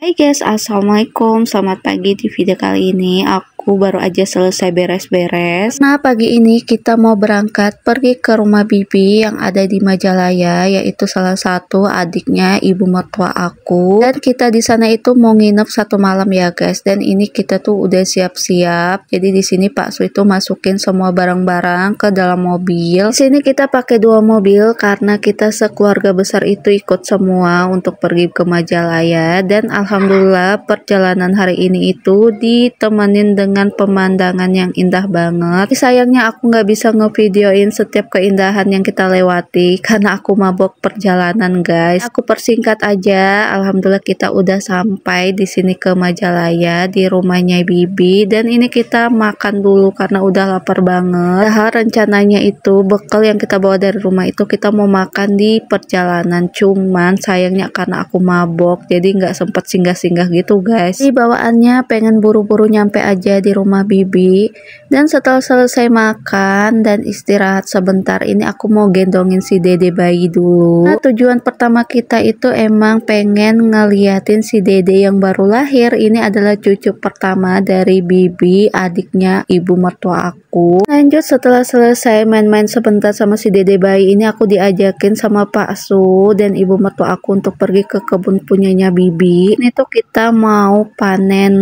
Hai guys, assalamualaikum, selamat pagi. Di video kali ini aku baru aja selesai beres-beres. Nah, pagi ini kita mau berangkat pergi ke rumah bibi yang ada di Majalaya, yaitu salah satu adiknya ibu mertua aku. Dan kita di sana itu mau nginep 1 malam ya guys. Dan ini kita tuh udah siap-siap. Jadi di sini Pak Su itu masukin semua barang-barang ke dalam mobil. Di sini kita pakai 2 mobil karena kita sekeluarga besar itu ikut semua untuk pergi ke Majalaya. Dan alhamdulillah perjalanan hari ini itu ditemenin dengan pemandangan yang indah banget. Sayangnya aku nggak bisa ngevideoin setiap keindahan yang kita lewati karena aku mabok perjalanan guys. Aku persingkat aja. Alhamdulillah kita udah sampai di sini ke Majalaya di rumahnya bibi. Dan ini kita makan dulu karena udah lapar banget. Nah, rencananya itu bekal yang kita bawa dari rumah itu kita mau makan di perjalanan. Cuman sayangnya karena aku mabok jadi nggak sempet singgah-singgah gitu guys. Di bawaannya pengen buru-buru nyampe aja di rumah bibi. Dan setelah selesai makan dan istirahat sebentar, ini aku mau gendongin si dede bayi dulu. Nah, tujuan pertama kita itu emang pengen ngeliatin si dede yang baru lahir. Ini adalah cucu pertama dari bibi, adiknya ibu mertua aku. Lanjut setelah selesai main-main sebentar sama si dede bayi ini, aku diajakin sama Pak Su dan ibu mertua aku untuk pergi ke kebun punyanya bibi. Ini tuh kita mau panen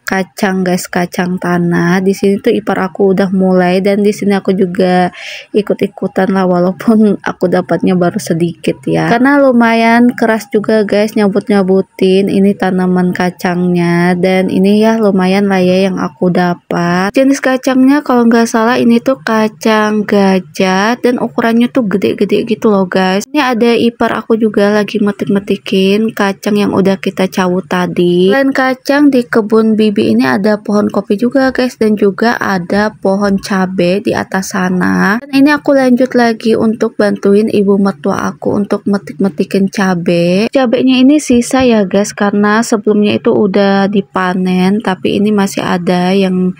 kacang guys, kacang tanah. Di sini tuh ipar aku udah mulai dan di sini aku juga ikut-ikutan lah walaupun aku dapatnya baru sedikit ya. Karena lumayan keras juga guys nyabut-nyabutin ini tanaman kacangnya dan ini ya lumayan lah ya yang aku dapat. Jenis kacangnya kalau nggak salah ini tuh kacang gajah dan ukurannya tuh gede-gede gitu loh guys. Ini ada ipar aku juga lagi metik-metikin kacang yang udah kita cabut tadi. Selain kacang di kebun bibi ini ada pohon kopi juga guys dan juga ada pohon cabe di atas sana. Dan ini aku lanjut lagi untuk bantuin ibu mertua aku untuk metik-metikin cabe. Cabenya ini sisa ya guys karena sebelumnya itu udah dipanen tapi ini masih ada yang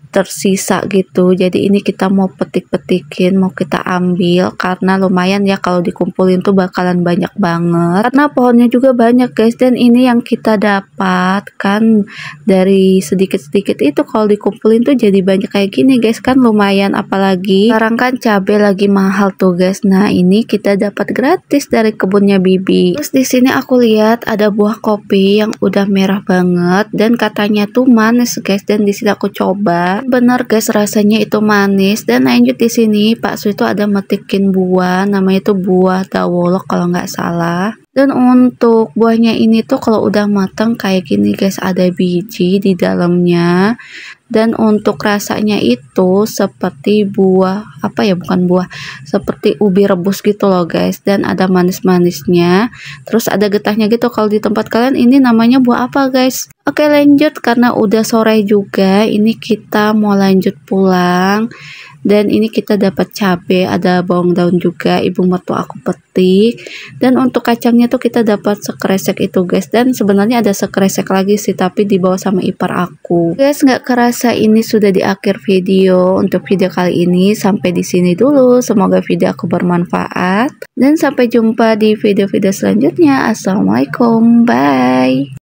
tersisa gitu. Jadi ini kita mau petik-petikin, mau kita ambil karena lumayan ya kalau dikumpulin tuh bakalan banyak banget. Karena pohonnya juga banyak guys dan ini yang kita dapatkan dari sedikit-sedikit itu kalau dikumpulin tuh jadi banyak kayak gini guys kan lumayan, apalagi sekarang kan cabai lagi mahal tuh guys. Nah, ini kita dapat gratis dari kebunnya bibi. Terus di sini aku lihat ada buah kopi yang udah merah banget dan katanya tuh manis guys dan di sini aku coba. Benar guys rasanya itu manis. Dan lanjut di sini Pak Su itu ada metikin buah namanya itu buah dawolok kalau nggak salah. Dan untuk buahnya ini tuh kalau udah matang kayak gini guys ada biji di dalamnya. Dan untuk rasanya itu seperti buah apa ya, bukan buah, seperti ubi rebus gitu loh guys. Dan ada manis-manisnya. Terus ada getahnya gitu. Kalau di tempat kalian ini namanya buah apa guys? Oke lanjut karena udah sore juga. Ini kita mau lanjut pulang. Dan ini kita dapat cabai, ada bawang daun juga ibu mertua aku petik. Dan untuk kacangnya tuh kita dapat sekresek itu guys. Dan sebenarnya ada sekresek lagi sih tapi dibawa sama ipar aku. Guys, nggak kerasa ini sudah di akhir video. Untuk video kali ini sampai di sini dulu. Semoga video aku bermanfaat dan sampai jumpa di video-video selanjutnya. Assalamualaikum, bye.